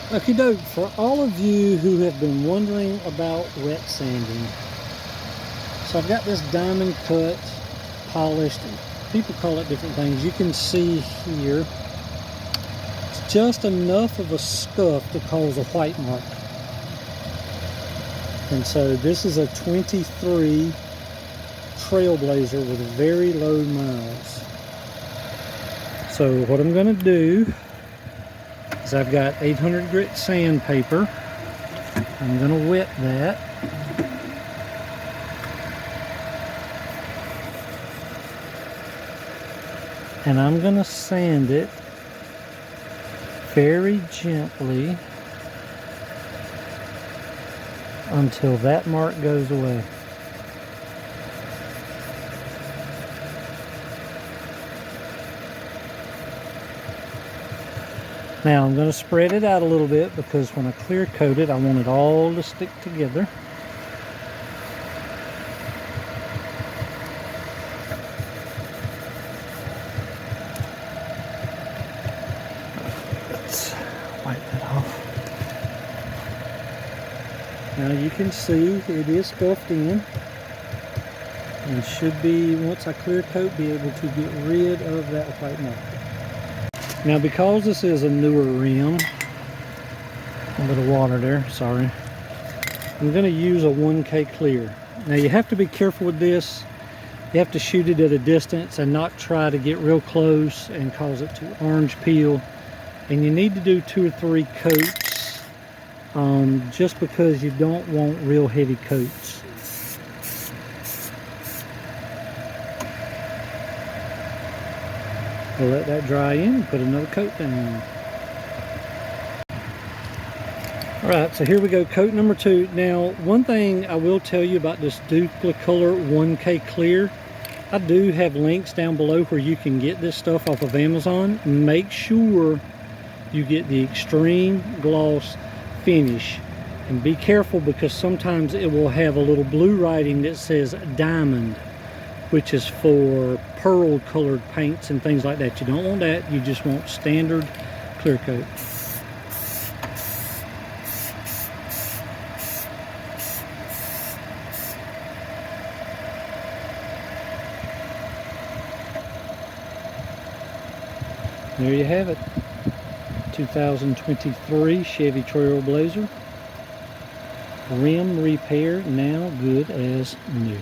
Okie doke, for all of you who have been wondering about wet sanding, so I've got this diamond cut, polished, people call it different things. You can see here, it's just enough of a scuff to cause a white mark. And so this is a 23 Trailblazer with very low miles. So what I'm going to do is I've got 800 grit sandpaper. I'm going to wet that. And I'm going to sand it very gently until that mark goes away. Now I'm going to spread it out a little bit because when I clear coat it, I want it all to stick together. Let's wipe that off. Now you can see it is scuffed in and should be, once I clear coat, be able to get rid of that white mark. Now because this is a newer rim, a bit of water there, sorry, I'm going to use a 1K clear. Now you have to be careful with this. You have to shoot it at a distance and not try to get real close and cause it to orange peel. And you need to do 2 or 3 coats just because you don't want real heavy coats. We'll let that dry in and put another coat down. Alright, so here we go, coat number 2. Now, one thing I will tell you about this Dupli-Color 1K Clear, I do have links down below where you can get this stuff off of Amazon. Make sure you get the extreme gloss finish. And be careful because sometimes it will have a little blue writing that says diamond, which is for pearl colored paints and things like that. You don't want that, you just want standard clear coat. There you have it. 2023 Chevy Trailblazer. Rim repair, now good as new.